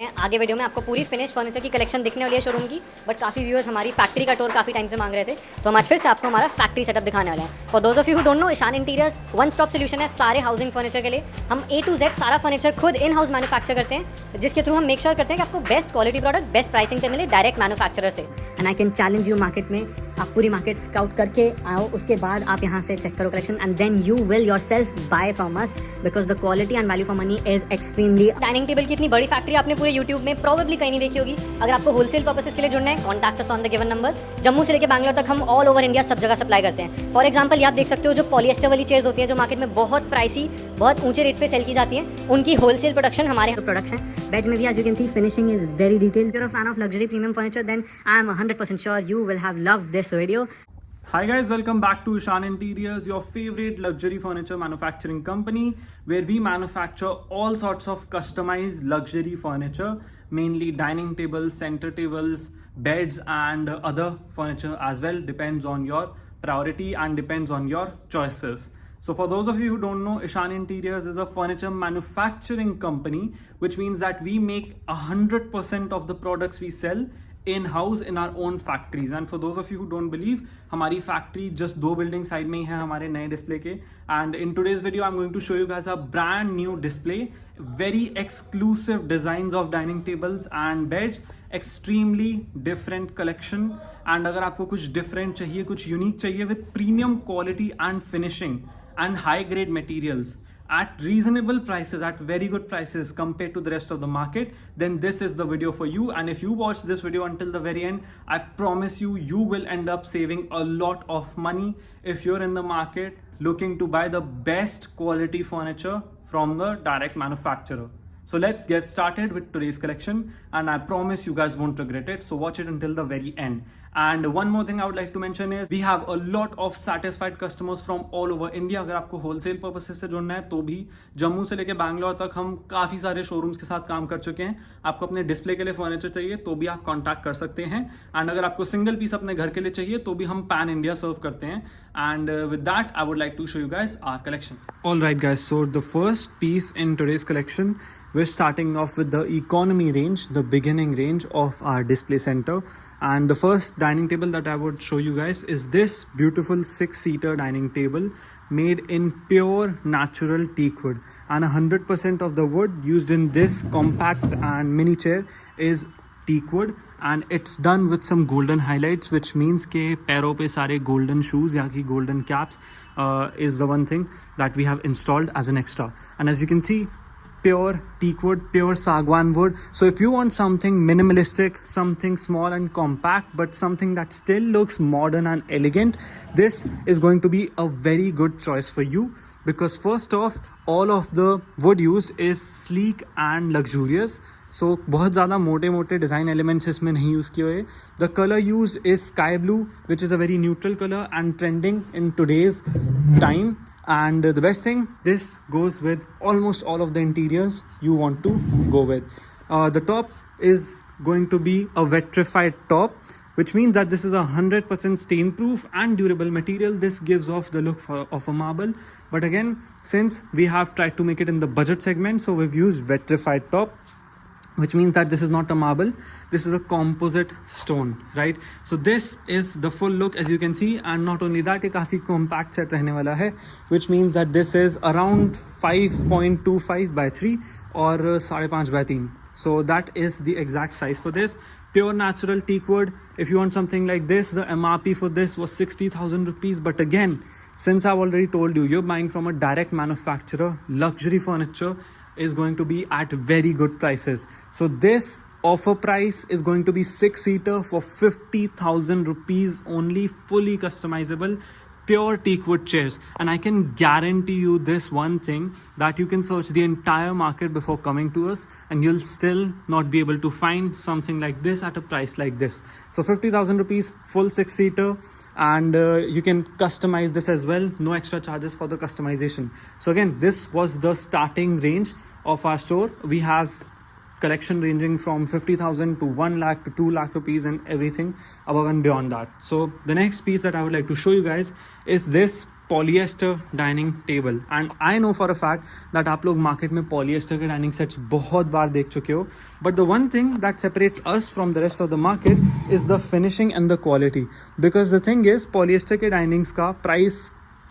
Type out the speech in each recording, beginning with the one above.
आगे वीडियो में आपको पूरी फिनिश फर्नीचर की कलेक्शन दिखने वाली है शोरूम की, बट काफ़ी व्यूअर्स हमारी फैक्ट्री का टूर काफ़ी टाइम से मांग रहे थे, तो हम आज फिर से आपको हमारा फैक्ट्री सेटअप दिखाने वाले हैं। For those of you who don't know, Ishaan interiors one stop solution है सारे हाउसिंग फर्नीचर के लिए। हम A to Z सारा फर्नीचर खुद इन हाउस मैन्युफैक्चर करते हैं, जिसके थ्रू हम मेक श्योर करते हैं कि आपको best quality product best pricing पे मिले डायरेक्ट मैन्युफैक्चरर से। And I can challenge you market में, आप पूरी मार्केट स्काउट करके आओ, उसके बाद आप यहाँ से चेक करो collection and then you will yourself buy from us, because the quality and value for money is extremely. Dining table की इतनी बड़ी फैक्ट्री आपने पूरे यूट्यूब में प्रोबेबली कहीं नहीं देखी होगी। अगर आपको होलसेल पर्पसेस के लिए जुड़ना है, contact us on the given numbers. Jammu से लेकर बैंगलोर तक हम ऑल ओवर इंडिया सब जगह सप्लाई करते हैं। फॉर एग्जाम्पल, ये आप देख सकते हो जो पॉलिएस्टर वाली चेयर्स होती हैं जो मार्केट में बहुत प्राइसी, बहुत ऊंचे रेट्स पे सेल की जाती हैं, उनकी होलसेल प्रोडक्शन हमारे यहाँ प्रोडक्ट्स हैं। बेड्स में भी, as you can see, finishing is very detailed. You are a fan of luxury premium furniture, then I am 100% sure you will have loved this video. Hi guys, welcome back to Ishan Interiors, your favorite luxury furniture manufacturing company, where we manufacture all sorts of customized luxury furniture, mainly dining tables, center tables, beds and other furniture as well. Depends on your priority and depends on your choices. So for those of you who don't know, Ishan Interiors is a furniture manufacturing company, which means that we make 100% of the products we sell in-house in our own factories. And for those of you who don't believe, हमारी factory just 2 building side में ही है हमारे नए display के. And in today's video, I'm going to show you guys a brand new display, very exclusive designs of dining tables and beds, extremely different collection. And अगर आपको कुछ different चाहिए, कुछ unique चाहिए with premium quality and finishing and high grade materials at reasonable prices, at very good prices compared to the rest of the market, then this is the video for you. And if you watch this video until the very end, I promise you, you will end up saving a lot of money if you're in the market looking to buy the best quality furniture from the direct manufacturer. So let's get started with today's collection, and I promise you guys won't regret it. So watch it until the very end. And one more thing I would like to mention is we have a lot of satisfied customers from all over India. अगर आपको wholesale purposes से जुड़ना है तो भी जम्मू से लेके बैंगलोर तक हम काफ़ी सारे showrooms के साथ काम कर चुके हैं. आपको अपने डिस्प्ले के लिए फर्नीचर चाहिए तो भी आप कॉन्टैक्ट कर सकते हैं. एंड अगर आपको सिंगल पीस अपने घर के लिए चाहिए तो भी हम पैन इंडिया सर्व करते हैं. And with that I would like to show you guys our collection. All right guys, so the first piece in today's collection, we're starting off with the economy range, the beginning range of our display center. And the first dining table that I would show you guys is this beautiful 6-seater dining table made in pure natural teak wood. And 100% of the wood used in this compact and mini chair is teak wood. And it's done with some golden highlights, which means ke पैरों पे सारे golden shoes या कि golden caps is the one thing that we have installed as an extra. And as you can see, pure teak wood, pure sagwan wood. So if you want something minimalistic, something small and compact, but something that still looks modern and elegant, this is going to be a very good choice for you. Because first off, all of the wood used is sleek and luxurious. So बहुत ज़्यादा मोटे मोटे design elements इसमें नहीं use किए हुए. The colour use is sky blue, which is a very neutral colour and trending in today's time. And the best thing, this goes with almost all of the interiors you want to go with. The top is going to be a vitrified top, which means that this is 100% stain proof and durable material. This gives off the look of a marble. But again, since we have tried to make it in the budget segment, so we've used vitrified top, which means that this is not a marble, this is a composite stone, right? So this is the full look, as you can see. And not only that, ये काफ़ी compact set रहने वाला है, which means that this is around 5.25 by 3 और 5.5 by 3. So that is the exact size for this. Pure natural teak wood. If you want something like this, the MRP for this was 60,000 rupees. But again, since I've already told you, you're buying from a direct manufacturer, luxury furniture is going to be at very good prices. So this offer price is going to be 6-seater for 50,000 rupees only, fully customizable, pure teak wood chairs. And I can guarantee you this one thing, that you can search the entire market before coming to us and you'll still not be able to find something like this at a price like this. So 50,000 rupees, full 6-seater. And you can customize this as well, no extra charges for the customization. So again, this was the starting range of our store. We have collection ranging from 50,000 to 1 lakh to 2 lakh rupees and everything above and beyond that. So the next piece that I would like to show you guys is this polyester dining table. And I know for a fact that आप लोग market में polyester के dining sets बहुत बार देख चुके हो, but the one thing that separates us from the rest of the market is the finishing and the quality. Because the thing is polyester के डाइनिंग्स का प्राइस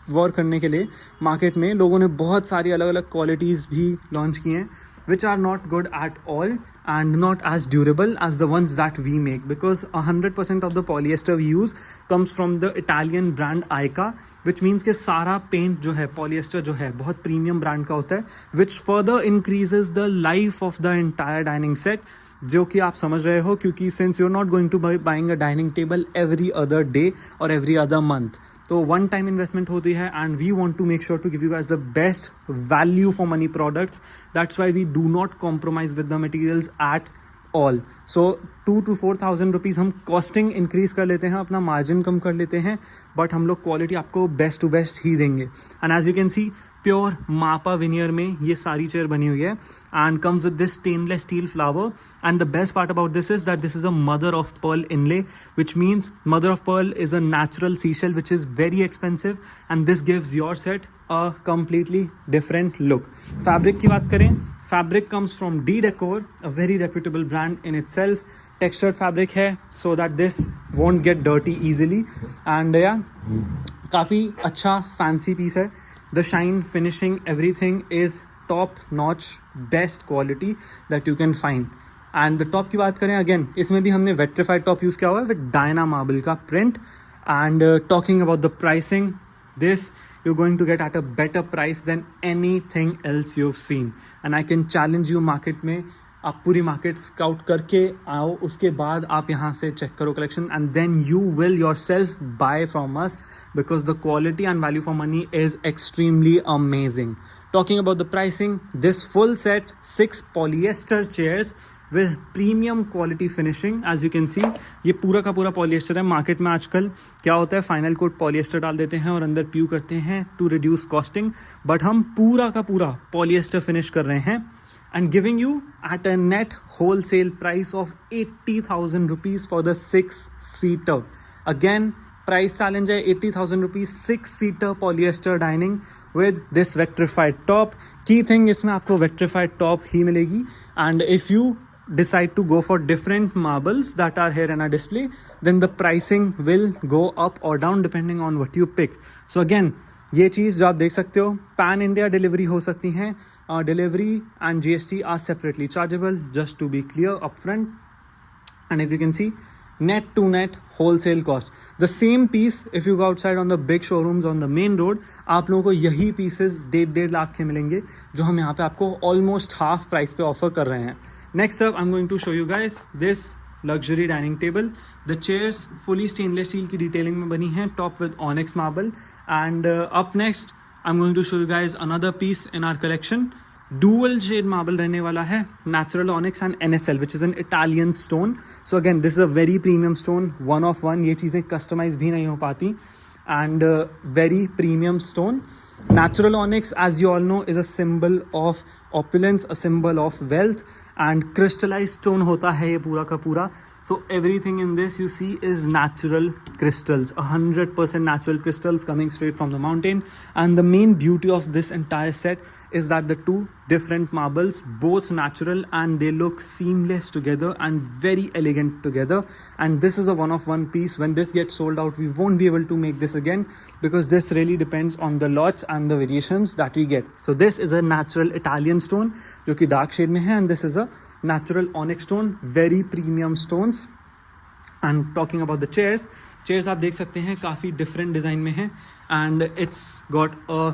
वॉर करने के लिए मार्केट में लोगों ने बहुत सारी अलग अलग क्वालिटीज़ भी लॉन्च की हैं which are not good at all and not as durable as the ones that we make, because 100% of the polyester we use comes from the Italian brand Aica, which means कि सारा paint जो है polyester जो है बहुत premium brand का होता है, which further increases the life of the entire dining set, जो कि आप समझ रहे हो, क्योंकि since you're not going to be buying a dining table every other day or every other month, तो वन टाइम इन्वेस्टमेंट होती है and we want to make sure to give you guys the best value for money products. That's why we do not compromise with the materials at all. So 2,000 to 4,000 rupees हम costing increase कर लेते हैं, अपना margin कम कर लेते हैं, but हम लोग क्वालिटी आपको बेस्ट टू बेस्ट ही देंगे. And as you can see pure mappa veneer में ये सारी चेयर बनी हुई है and comes with this stainless steel flower. And the best part about this is that this is a mother of pearl inlay, which means mother of pearl is a natural seashell which is very expensive and this gives your set a completely different look. Fabric की बात करें, fabric comes from D decor, a very reputable brand in itself. Textured fabric है so that this won't get dirty easily and या काफ़ी अच्छा fancy piece है. The shine, finishing, everything is top notch, best quality that you can find. And the top की बात करें, again इसमें भी हमने vitrified top use किया हुआ है with Dyna marble का print. And talking about the pricing, this you're going to get at a better price than anything else you've seen. And I can challenge you market में आप पूरी market scout करके आओ, उसके बाद आप यहाँ से चेक करो collection and then you will yourself buy from us, because the quality and value for money is extremely amazing. Talking about the pricing, this full set 6 polyester chairs with premium quality finishing. As you can see, ये पूरा का पूरा polyester है. Market में आजकल क्या होता है, फाइनल कोट polyester डाल देते हैं और अंदर प्यू करते हैं to reduce costing, बट हम पूरा का पूरा polyester finish कर रहे हैं and giving you at a net wholesale price of 80,000 rupees for the 6-seater. Again, price challenge है 80,000 rupees 6-seater polyester dining with this vitrified top. Key thing इसमें आपको वेट्रिफाइड टॉप ही मिलेगी and if you decide to go for different marbles that are here in our display, then the pricing will go up or down depending on what you pick. So again, ये चीज़ जो आप देख सकते हो, pan India delivery हो सकती हैं. Delivery and GST are separately chargeable, just to be clear upfront. And as you can see, net to net wholesale cost. The same piece if you go outside on the big showrooms on the main road, आप लोगों को यही pieces 1.5 lakh के मिलेंगे जो हम यहाँ पे आपको ऑलमोस्ट हाफ प्राइस पे ऑफर कर रहे हैं. Next up I am going to show you guys this luxury dining table. The chairs fully stainless steel की डिटेलिंग में बनी हैं, top with onyx marble. And up next I am going to show you guys another piece in our collection. Dual shade marble रहने वाला है, natural onyx and NSL which is an Italian stone. So again this is a very premium stone, 1 of 1. ये चीज़ें customise भी नहीं हो पाती and very premium stone. Natural onyx, as you all know, is a symbol of opulence, a symbol of wealth, and crystallized stone होता है ये पूरा का पूरा. So everything in this you see is natural crystals, 100% natural crystals coming straight from the mountain. And the main beauty of this entire set is that the two different marbles, both natural, and they look seamless together and very elegant together. And this is a 1 of 1 piece. When this gets sold out, we won't be able to make this again, because this really depends on the lots and the variations that we get. So this is a natural Italian stone जो कि dark shade में है, and this is a natural onyx stone, very premium stones. And talking about the chairs आप देख सकते हैं काफ़ी different design में है, and it's got a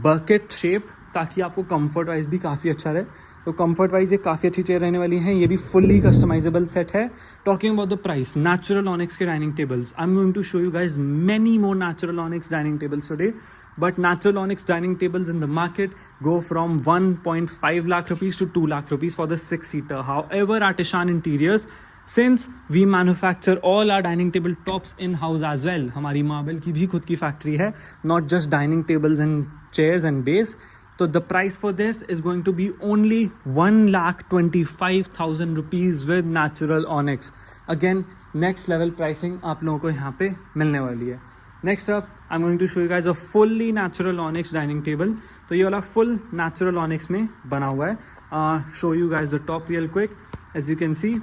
bucket shape ताकि आपको कंफर्ट वाइज भी काफ़ी अच्छा रहे. तो कंफर्ट वाइज ये काफ़ी अच्छी चेयर रहने वाली हैं. ये भी फुल्ली कस्टमाइजेबल सेट है. Talking about the price, natural onyx के dining tables, I am going to show you guys many more natural onyx dining tables today. But natural onyx dining tables in the market go from 1.5 lakh rupees to 2 lakh rupees for the 6-seater. However, at Ishan Interiors, since we manufacture all our dining table tops in-house as well, हमारी marble की भी खुद की factory है, not just dining tables and chairs and base. So the price for this is going to be only 1,25,000 rupees with natural onyx. Again, next level pricing आप लोगों को यहाँ पे मिलने वाली है. Next up I am going to show you guys a fully natural onyx dining table. तो ये वाला फुल नेचुरल ऑनिक्स में बना हुआ है. Show you guys the top real quick. As you can see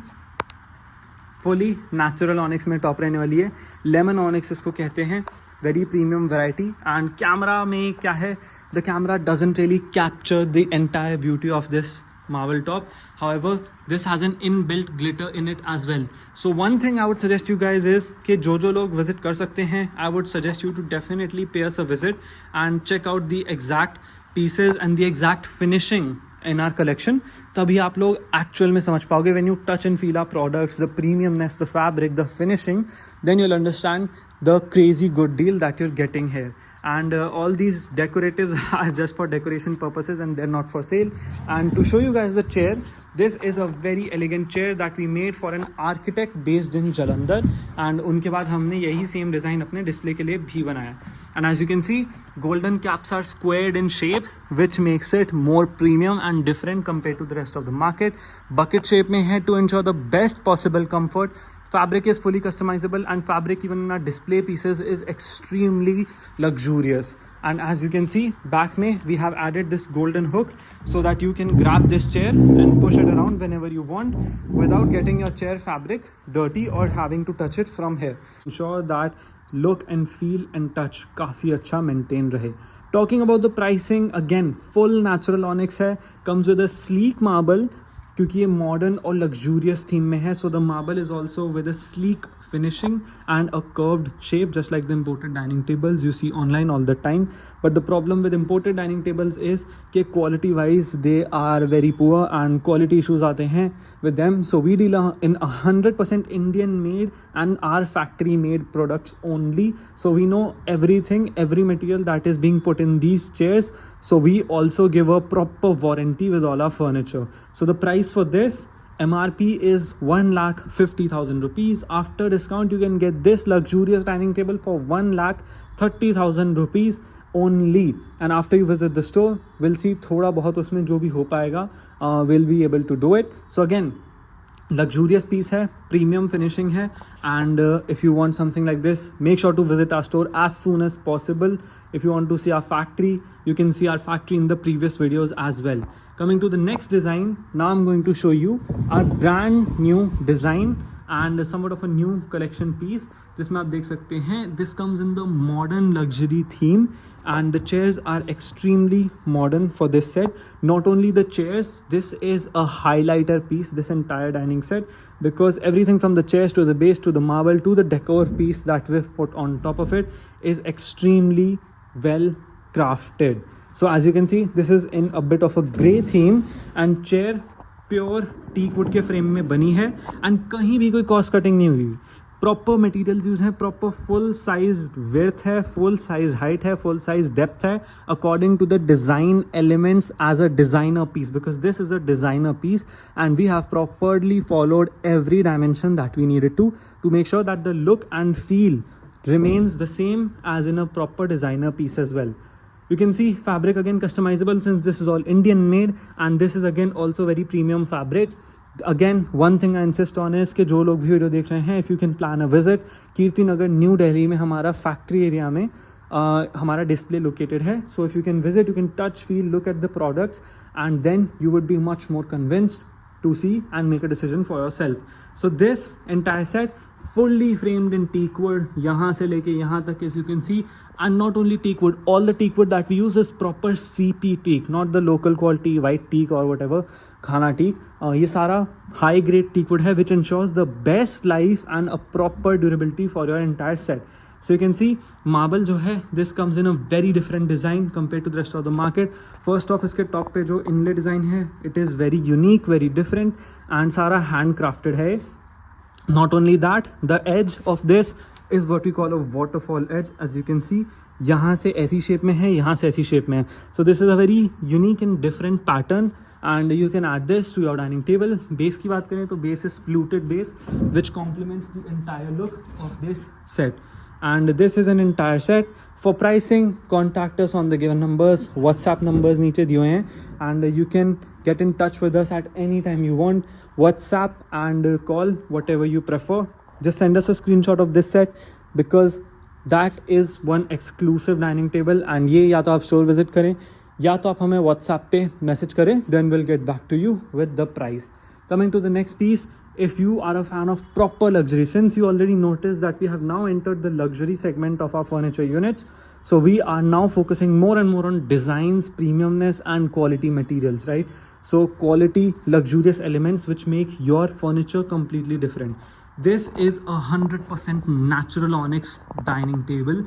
fully natural onyx में top रहने वाली है. लेमन ऑनिक्स इसको कहते हैं. Very premium variety. And camera में क्या है, the camera doesn't really capture the entire beauty of this marble top. However, this has an inbuilt glitter in it as well. So one thing I would suggest you guys is कि जो लोग visit कर सकते हैं, I would suggest you to definitely pay us a visit and check out the exact pieces and the exact finishing in our collection. तभी आप लोग actual में समझ पाओगे. When you touch and feel our products, the premiumness, the fabric, the finishing, then you'll understand the crazy good deal that you're getting here. And all these decoratives are just for decoration purposes and they're not for sale. And to show you guys the chair, this is a very elegant chair that we made for an architect based in Jalandhar. And उनके बाद हमने यही same design अपने display के लिए भी बनाया. And as you can see, golden caps are squared in shapes, which makes it more premium and different compared to the rest of the market. Bucket shape में है to ensure the best possible comfort. Fabric is fully customizable and fabric even in our display pieces is extremely luxurious. And as you can see, back mein we have added this golden hook so that you can grab this chair and push it around whenever you want without getting your chair fabric dirty or having to touch it from here. Ensure that look and feel and touch काफ़ी अच्छा maintain रहे. Talking about the pricing, again full natural onyx है, comes with a sleek marble क्योंकि ये modern और luxurious theme में है. So the marble is also with a sleek finishing and a curved shape just like the imported dining tables you see online all the time. But the problem with imported dining tables is कि quality wise they are very poor and quality issues आते हैं with them. So we deal in 100% Indian made and our factory made products only. So we know everything, every material that is being put in these chairs. So we also give a proper warranty with all our furniture. So the price for this MRP is 1,50,000 rupees. After discount, you can get this luxurious dining table for 1,30,000 rupees only. And after you visit the store, we'll see थोड़ा बहुत उसमें जो भी हो पाएगा, we'll be able to do it. So again, luxurious piece है, premium finishing है, and if you want something like this, make sure to visit our store as soon as possible. If you want to see our factory, you can see our factory in the previous videos as well. Coming to the next design, now I'm going to show you our brand new design and somewhat of a new collection piece. जिसमें आप देख सकते हैं, this comes in the modern luxury theme and the chairs are extremely modern for this set. Not only the chairs, this is a highlighter piece, this entire dining set, because everything from the chairs to the base to the marble to the decor piece that we've put on top of it is extremely well crafted. So as you can see, this is in a bit of a grey theme and chair pure teak wood के frame में बनी है and कहीं भी कोई cost cutting नहीं हुई. Proper materials use है, proper full size width है, full size height है, full size depth है, according to the design elements as a designer piece, because this is a designer piece and we have properly followed every dimension that we needed to make sure that the look and feel remains the same as in a proper designer piece as well. You can see fabric again customizable since this is all Indian made and this is again also very premium fabric. Again, one thing I insist on is कि जो लोग भी video देख रहे हैं, if you can plan a visit, Kirti Nagar new Delhi में हमारा factory area में हमारा डिस्प्ले लोकेटेड है. So if you can visit, you can touch, feel, look at the products and then you would be much more convinced to see and make a decision for yourself. So this entire set fully framed in teak wood, यहाँ से लेके यहाँ तक, as you can see, and not only teak wood, all the teak wood that we use is proper CP teak, not the local quality white teak or whatever खाना teak. ये सारा high grade teak wood है which ensures the best life and a proper durability for your entire set. So you can see marble जो है, this comes in a very different design compared to the rest of the market. First off, इसके top पे जो inlay design है, it is very unique, very different and सारा handcrafted है. Not only that, the edge of this is what we call a waterfall edge. As you can see, यहाँ से ऐसी shape में है, यहाँ से ऐसी shape में है. So this is a very unique and different pattern and you can add this to your dining table. Base की बात करें तो base is fluted base which complements the entire look of this set. And this is an entire set. For pricing, contact us on the given numbers. WhatsApp numbers नीचे दिए हैं and you can get in touch with us at any time you want. WhatsApp and call, whatever you prefer. Just send us a screenshot of this set because that is one exclusive dining table and ये या तो आप store visit करें या तो आप हमें WhatsApp पे मैसेज करें, then will get back to you with the price. Coming to the next piece, if you are a fan of proper luxury, since you already noticed that we have now entered the luxury segment of our furniture units, so we are now focusing more and more on designs, premiumness and quality materials, right? So quality, luxurious elements which make your furniture completely different. This is 100% natural onyx dining table,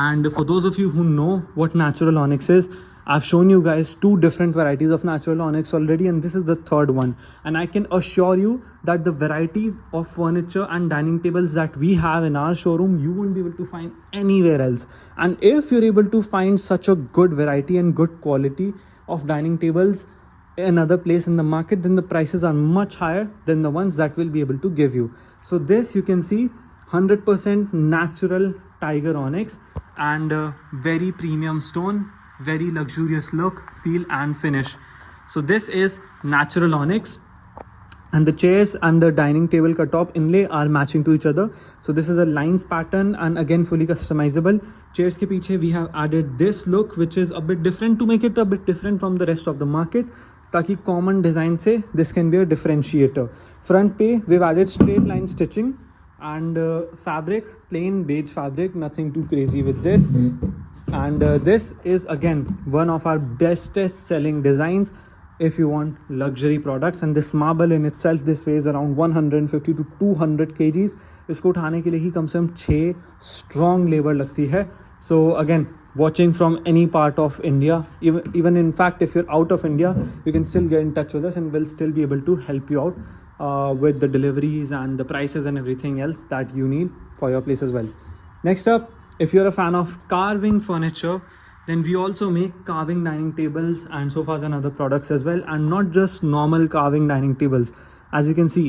and for those of you who know what natural onyx is, I've shown you guys 2 different varieties of natural onyx already, and this is the third one. And I can assure you that the variety of furniture and dining tables that we have in our showroom, you won't be able to find anywhere else. And if you're able to find such a good variety and good quality of dining tables another place in the market, then the prices are much higher than the ones that we'll be able to give you. So this you can see 100% natural tiger onyx and very premium stone, very luxurious look, feel and finish. So this is natural onyx, and the chairs and the dining table ka top inlay are matching to each other. So this is a lines pattern and again fully customizable. Chairs ke piche we have added this look which is a bit different to make it a bit different from the rest of the market, taki common design se this can be a differentiator. Front pe we've added straight line stitching and fabric, plain beige fabric, nothing too crazy with this. And this is again one of our bestest selling designs if you want luxury products. And this marble in itself, this weighs around 150 to 200 kgs. इसको उठाने के लिए ही कम से कम 6 strong labor लगती है. So again, watching from any part of India, even in fact if you're out of India, you can still get in touch with us and we'll still be able to help you out with the deliveries and the prices and everything else that you need for your place as well. Next up, if you're a fan of carving furniture, then we also make carving dining tables and sofas and other products as well, and not just normal carving dining tables. As you can see,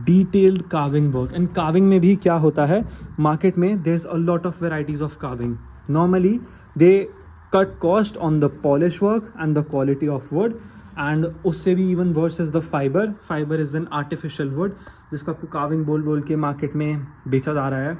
detailed carving work. And carving में भी क्या होता है market में, there's a lot of varieties of carving. Normally they cut cost on the polish work and the quality of wood, and उससे भी even worse is the fiber. Fiber is an artificial wood जिसको आपको carving बोल के market में बेचा जा रहा है.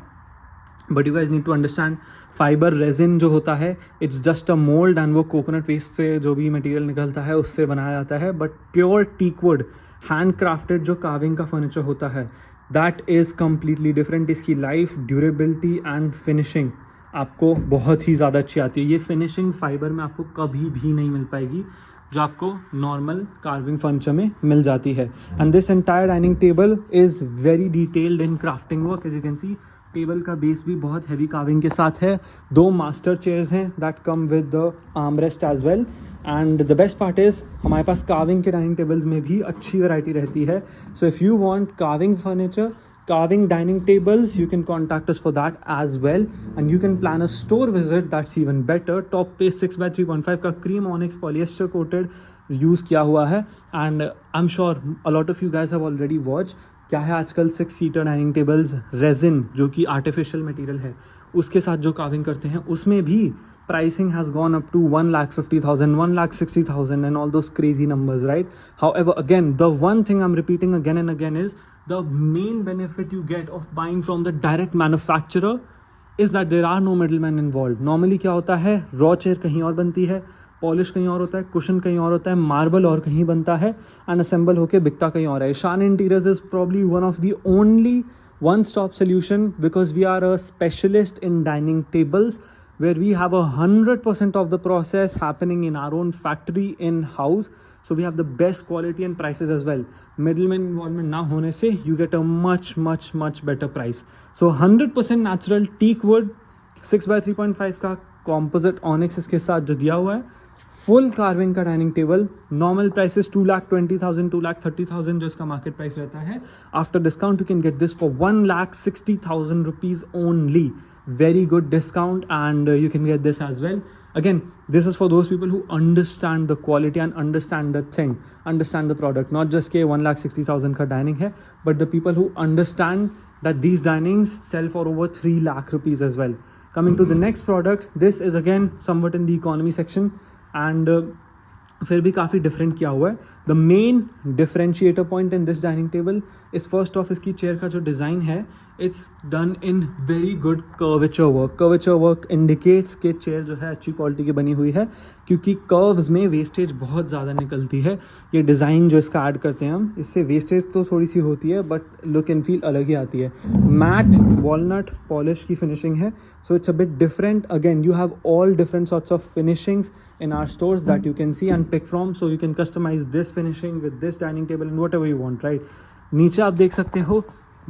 But you guys need to understand, fibre resin जो होता है it's just a mould, and वो कोकोनट वेस्ट से जो भी मटेरियल निकलता है उससे बनाया जाता है. But pure teak wood handcrafted जो कार्विंग का फर्नीचर होता है, दैट इज़ कम्प्लीटली डिफरेंट. इसकी लाइफ, ड्यूरेबिलिटी एंड फिनिशिंग आपको बहुत ही ज़्यादा अच्छी आती है. ये फिनिशिंग फाइबर में आपको कभी भी नहीं मिल पाएगी जो आपको नॉर्मल कार्विंग फर्नीचर में मिल जाती है. And this entire dining table is very detailed in crafting work. As you can see, table का बेस भी बहुत हैवी कार्विंग के साथ है. 2 मास्टर चेयर्स हैं that come with the armrest as well. And the best part is हमारे पास carving के डाइनिंग टेबल्स में भी अच्छी वैरायटी रहती है. So if you want carving furniture, carving dining tables, you can contact us for that as well, and you can plan a store visit. That's even better. Top पे 6x3.5 का cream onyx polyester coated use किया हुआ है. and I'm sure a lot of you guys have already watched क्या है आजकल 6-seater dining tables resin जो कि आर्टिफिशियल मटेरियल है उसके साथ जो कार्विंग करते हैं उसमें भी pricing has gone up to 1,50,000, 1,60,000 and all those crazy numbers, right? However, again, the one thing I'm repeating again and again is the main benefit you get of buying from the direct manufacturer is that there are no middlemen involved. Normally क्या होता है, raw chair कहीं और बनती है, polish कहीं और होता है, कुशन कहीं और होता है, मार्बल और कहीं बनता है एंड असेंबल होके बिकता कहीं और है. Ishaan interiors is probably one of the only one stop solution because we are a specialist in dining tables where we have 100% of the process happening in our own factory in house. So we have the best quality and prices as well. Middleman involvement ना होने से you get a much better price. So 100% natural teak wood, 6x3.5 का composite onyx इसके साथ जो दिया हुआ है, फुल कार्विंग का डाइनिंग टेबल. नॉर्मल प्राइसेस 2,20,000, 2,30,000 जो इसका मार्केट प्राइस रहता है. After discount you can get this for 1,60,000 rupees only. very good discount, and you can get this as well. Again, this is for those people who understand the quality and understand the thing, understand the product, not just ke 1,60,000 ka dining hai, but the people who understand that these dinings sell for over 3 lakh rupees as well. Coming to the next product, this is again somewhat in the economy section, and फिर भी काफ़ी different किया हुआ है. The main differentiator point in this dining table इस first of इसकी chair का जो डिज़ाइन है, it's done in very good curvature work. Curvature work indicates कि चेयर जो है अच्छी क्वालिटी की बनी हुई है, क्योंकि कर्व्स में वेस्टेज बहुत ज़्यादा निकलती है. ये डिज़ाइन जो इसका ऐड करते हैं हम, इससे वेस्टेज तो थोड़ी सी होती है बट लुक एंड फील अलग ही आती है. मैट वॉलनट पॉलिश की फिनिशिंग है, so it's a bit different. Again, you have all different sorts of finishings in our stores that you can see and pick from, so you can customize this finishing with this dining table and whatever you want, right? नीचे आप देख सकते हो,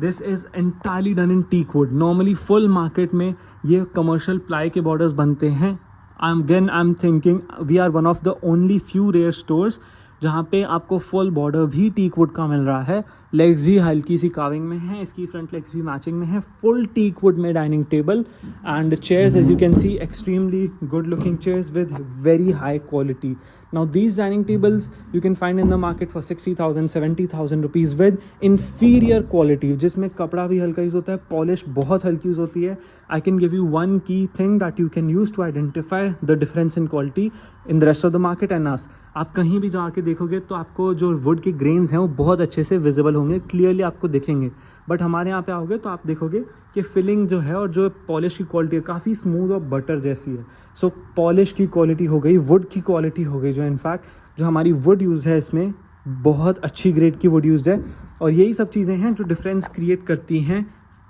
this is entirely done in teak wood. Normally full market में ये commercial ply के borders बनते हैं. I'm thinking we are one of the only few rare stores जहाँ पे आपको फुल बॉर्डर भी टीक वुड का मिल रहा है. लेग्स भी हल्की सी कार्विंग में है, इसकी फ्रंट लेग्स भी मैचिंग में है. फुल टीक वुड में dining table and chairs as you can see extremely good looking chairs with very high quality. Now these dining tables you can find in the market for 60,000 70,000 rupees with inferior quality, जिसमें कपड़ा भी हल्का use होता है, polish बहुत हल्की use होती है. I can give you one key thing that you can use to identify the difference in quality in the rest of the market and us. आप कहीं भी जाके देखोगे तो आपको जो वुड के ग्रेन्स हैं वो बहुत अच्छे से विजिबल होंगे, क्लियरली आपको दिखेंगे. बट हमारे यहाँ पे आओगे तो आप देखोगे कि फिलिंग जो है और जो पॉलिश की क्वालिटी है काफ़ी स्मूथ और बटर जैसी है. सो पॉलिश की क्वालिटी हो गई, वुड की क्वालिटी हो गई, जो इनफैक्ट जो हमारी वुड यूज़ है इसमें बहुत अच्छी ग्रेड की वुड यूज़ है. और यही सब चीज़ें हैं जो डिफरेंस क्रिएट करती हैं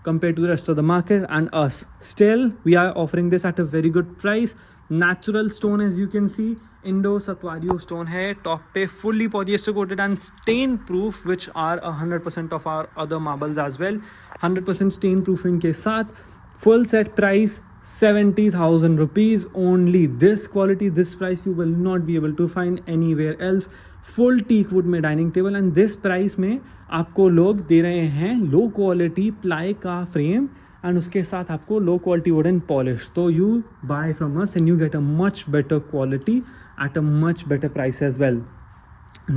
compared to the rest of the market and us. Still, we are offering this at a very good price. Natural stone, as you can see, Indo Satwario stone है, top पे fully polyester coated and stain proof, which are 100% of our other marbles as well. 100% stain proofing के साथ full set price 70,000 rupees only. This quality, this price you will not be able to find anywhere else. Full teak wood में dining table and this price में आपको लोग दे रहे हैं low quality ply का फ्रेम एंड उसके साथ आपको लो क्वालिटी वुडन पॉलिश. तो you buy from us and you get a much better quality at a much better price as well.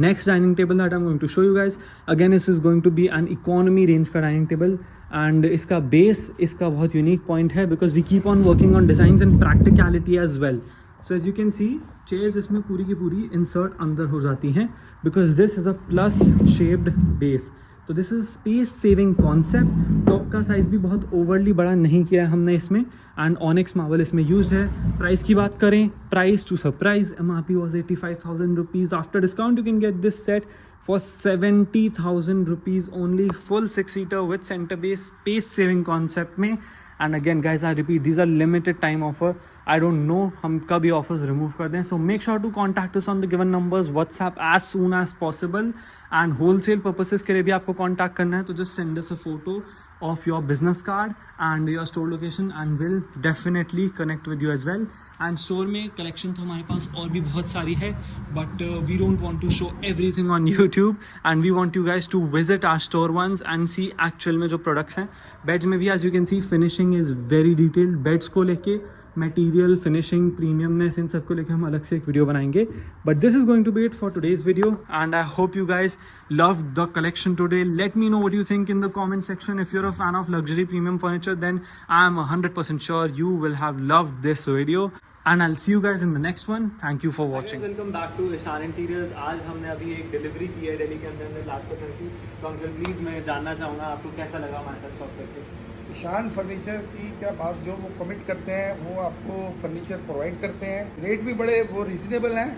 Next dining table that I'm going to show you guys, again this is going to be an economy range का dining table and इसका base इसका बहुत unique point है because we keep on working on designs and practicality as well. So as you can see, chairs इसमें पूरी की पूरी insert अंदर हो जाती हैं because this is a plus shaped base. तो this is space saving concept. Top का साइज़ भी बहुत ओवरली बड़ा नहीं किया है हमने इसमें एंड ऑनिक्स मार्बल इसमें यूज है. प्राइस की बात करें, price to surprise, MRP was 85,000 rupees. After discount you can get this set for 70,000 rupees only. Full 6-seater with center base, space saving concept में. And again guys, I repeat, these are limited time offer. I don't know हम कब ये offers remove कर दें. So make sure to contact us on the given numbers, WhatsApp as soon as possible. And wholesale purposes के लिए भी आपको contact करना है तो just send us a photo of your business card and your store location and we'll definitely connect with you as well. And store में collection तो हमारे पास और भी बहुत सारी है but we don't want to show everything on YouTube and we want you guys to visit our store once and see actual में जो products हैं. Beds में भी as you can see finishing is very detailed. Beds को लेके material, finishing, premiumness, इन सबको लेकर हम अलग से एक वीडियो बनाएंगे. But this is going to be it for today's video and I hope you guys love the collection today. Let me know what you think in the comment section. If you are a fan of luxury premium furniture then I am 100% sure you will have loved this video and I'll see you guys in the next one. Thank you for watching. Welcome back to Ishan Interiors. आज हमने अभी एक delivery की है दिल्ली के अंदर लाजपत नगर की. तो अंकल प्लीज़ मैं जानना चाहूँगा आपको कैसा लगा हमारे साथ शॉप करके. ईशान फर्नीचर की क्या बात, जो वो कमिट करते हैं वो आपको फर्नीचर प्रोवाइड करते हैं. रेट भी बड़े वो रिजनेबल हैं.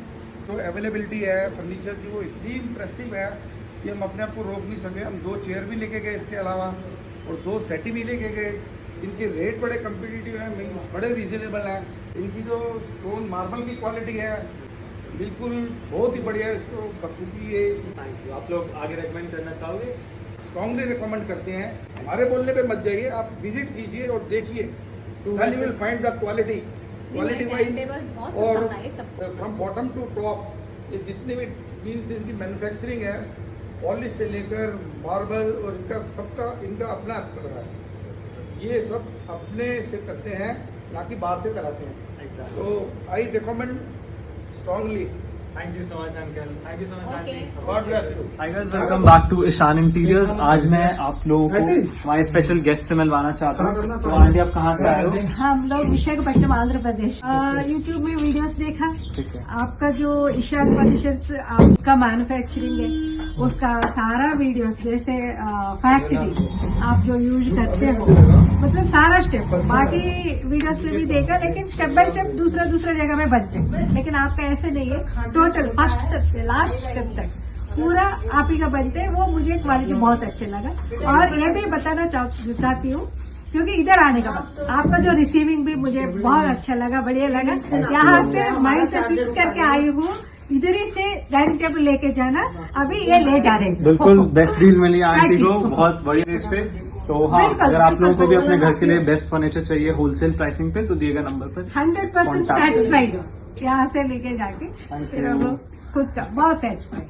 तो अवेलेबिलिटी है फर्नीचर की वो इतनी इम्प्रेसिव है कि हम अपने आप को रोक नहीं सके. हम 2 चेयर भी लेके गए इसके अलावा और 2 सेटी भी लेके गए. इनके रेट बड़े कम्पिटिटिव हैं, मीन्स बड़े रिजनेबल हैं. इनकी जो स्टोन मार्बल की क्वालिटी है बिल्कुल बहुत ही बढ़िया है. इसको बखूबी ये थैंक यू. आप लोग आगे रेकमेंड करना चाहोगे? स्ट्रॉन्गली रिकमेंड करते हैं. हमारे बोलने पे मत जाइए, आप विजिट कीजिए और देखिए. Then you will find the quality wise और फ्रॉम बॉटम टू टॉप ये जितने भी मीन्स इनकी मैन्युफैक्चरिंग है, पॉलिश से लेकर मार्बल और इनका सबका इनका अपना लग रहा है. ये सब अपने से करते हैं ना कि बाहर से कराते हैं. तो I recommend strongly. Thank you so much, uncle. Thank you so much, Okay. auntie. God bless you. Hi guys, welcome back to Ishaan interiors. आज मैं आप लोगों को हमारे स्पेशल गेस्ट से मिलवाना चाहता हूँ। तो आंटी आप कहाँ से आए हो? हम लोग विशाखापट्टनम आंध्र प्रदेश यूट्यूब में वीडियोस देखा। ठीक है। आपका जो ईशान फर्नीचर्स आपका मैन्युफैक्चरिंग है उसका सारा वीडियोस जैसे फैक्ट्री आप जो यूज करते हो मतलब सारा स्टेप बाकी वीडियोस में भी देखा लेकिन स्टेप बाय स्टेप दूसरा जगह में बनते हैं। लेकिन आपका ऐसे नहीं है, टोटल फर्स्ट स्टेप से लास्ट स्टेप तक पूरा आप ही का बनते हैं। वो मुझे क्वालिटी बहुत अच्छा लगा और ये भी बताना चाहती हूँ क्योंकि इधर आने का बाद आपका जो रिसीविंग भी मुझे बहुत अच्छा लगा, बढ़िया लगा। यहाँ से माइंड से फिक्स करके आई हूँ, इधर ही से डाइनिंग टेबल लेके जाना, अभी ये ले जा रहे हैं। बिल्कुल बेस्ट डील मिली आंटी Thank you. को, बहुत बढ़िया रेट पे। तो हाँ, बिल्कुल, अगर आप लोगों को भी बिल्कुल। अपने घर के लिए बेस्ट फर्नीचर चाहिए होलसेल प्राइसिंग पे तो दिएगा नंबर पर 100% Contact सेटिस्फाइड हो यहाँ से लेके जाके Thank फिर you. हम लोग खुद का बहुत सेटिस्फाइड।